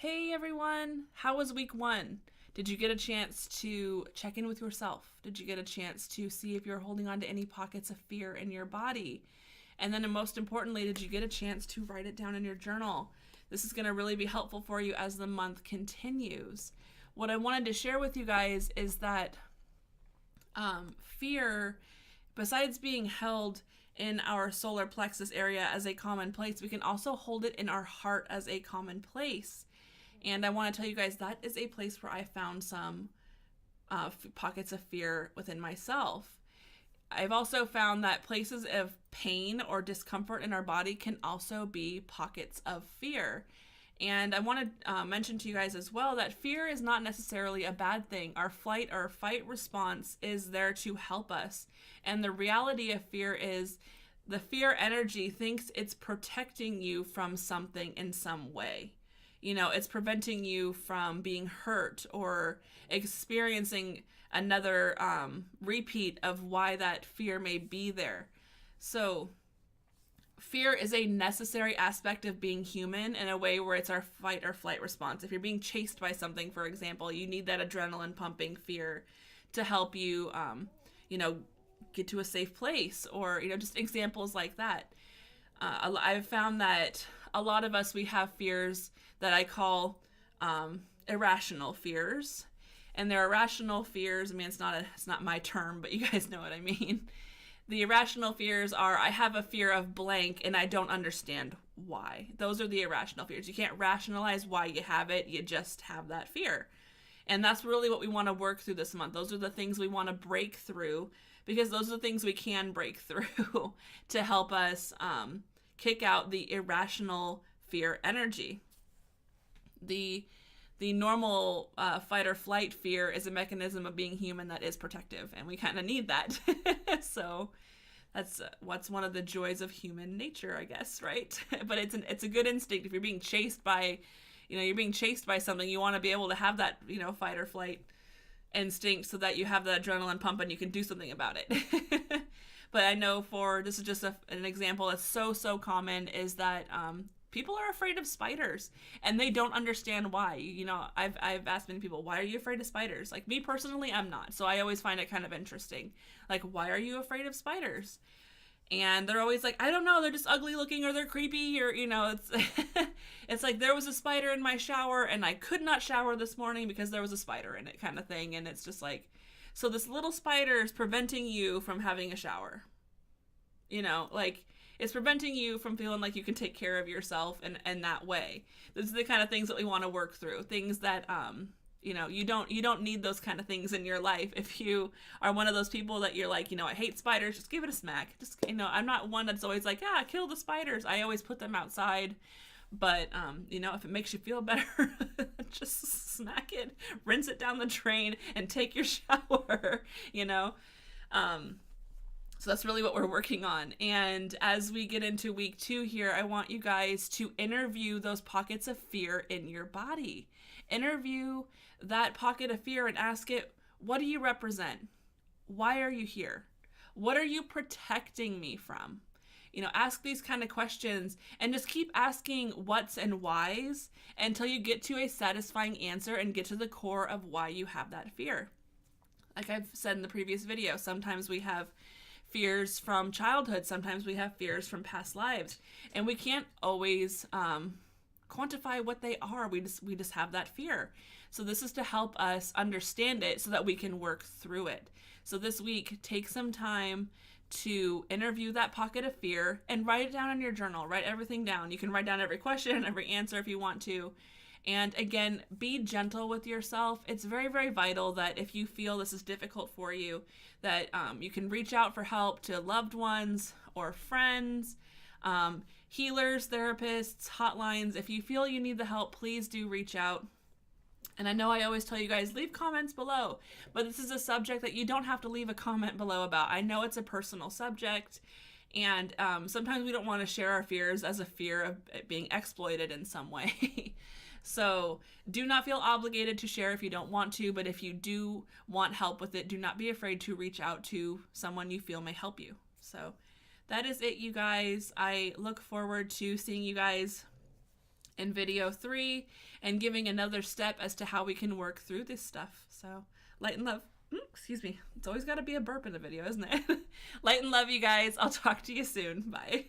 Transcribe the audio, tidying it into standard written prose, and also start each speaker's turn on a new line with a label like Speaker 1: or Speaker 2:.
Speaker 1: Hey everyone, how was week one? Did you get a chance to check in with yourself? Did you get a chance to see if you're holding on to any pockets of fear in your body? And then, and most importantly, did you get a chance to write it down in your journal? This is going to really be helpful for you as the month continues. What I wanted to share with you guys is that fear, besides being held in our solar plexus area as a common place, we can also hold it in our heart as a common place. And I want to tell you guys that is a place where I found some pockets of fear within myself. I've also found that places of pain or discomfort in our body can also be pockets of fear. And I want to mention to you guys as well that fear is not necessarily a bad thing. Our flight or fight response is there to help us. And the reality of fear is the fear energy thinks it's protecting you from something in some way. You know, it's preventing you from being hurt or experiencing another repeat of why that fear may be there. So fear is a necessary aspect of being human in a way where it's our fight or flight response. If you're being chased by something, for example, you need that adrenaline pumping fear to help you, get to a safe place, or, just examples like that. I've found that a lot of us, we have fears that I call irrational fears. And they're irrational fears. I mean, it's not my term, but you guys know what I mean. The irrational fears are, I have a fear of blank and I don't understand why. Those are the irrational fears. You can't rationalize why you have it. You just have that fear. And that's really what we want to work through this month. Those are the things we want to break through, because those are the things we can break through to help us kick out the irrational fear energy. The normal fight or flight fear is a mechanism of being human that is protective, and we kind of need that. So that's what's one of the joys of human nature, I guess, right? But it's a good instinct. If you're being chased by, you're being chased by something, you want to be able to have that, fight or flight instinct so that you have the adrenaline pump and you can do something about it. But I know this is just an example that's so common, is that people are afraid of spiders and they don't understand why. I've asked many people, why are you afraid of spiders? Like, me personally, I'm not. So I always find it kind of interesting. Like, why are you afraid of spiders? And they're always like, I don't know, they're just ugly looking, or they're creepy, or, it's it's like, there was a spider in my shower and I could not shower this morning because there was a spider in it, kind of thing. And it's just like, so this little spider is preventing you from having a shower. It's preventing you from feeling like you can take care of yourself in that way. These are the kind of things that we want to work through. Things that, you don't need those kind of things in your life. If you are one of those people that you're like, I hate spiders, just give it a smack. Just, I'm not one that's always like, kill the spiders. I always put them outside. But, if it makes you feel better, just smack it, rinse it down the drain, and take your shower, So that's really what we're working on. And as we get into week 2 here, I want you guys to interview those pockets of fear in your body. Interview that pocket of fear and ask it, what do you represent? Why are you here? What are you protecting me from? Ask these kind of questions and just keep asking what's and whys until you get to a satisfying answer and get to the core of why you have that fear. Like I've said in the previous video, sometimes we have fears from childhood. Sometimes we have fears from past lives, and we can't always quantify what they are. We just have that fear. So this is to help us understand it so that we can work through it. So this week, take some time to interview that pocket of fear and write it down in your journal. Write everything down. You can write down every question, every answer if you want to. And again, be gentle with yourself. It's very, very vital that if you feel this is difficult for you, that you can reach out for help to loved ones or friends, healers, therapists, hotlines. If you feel you need the help, please do reach out. And I know I always tell you guys, leave comments below, but this is a subject that you don't have to leave a comment below about. I know it's a personal subject, and sometimes we don't want to share our fears as a fear of being exploited in some way. So do not feel obligated to share if you don't want to, but if you do want help with it, do not be afraid to reach out to someone you feel may help you. So that is it, you guys. I look forward to seeing you guys in video 3 and giving another step as to how we can work through this stuff. So, light and love. Excuse me. It's always got to be a burp in a video, isn't it? Light and love, you guys. I'll talk to you soon. Bye.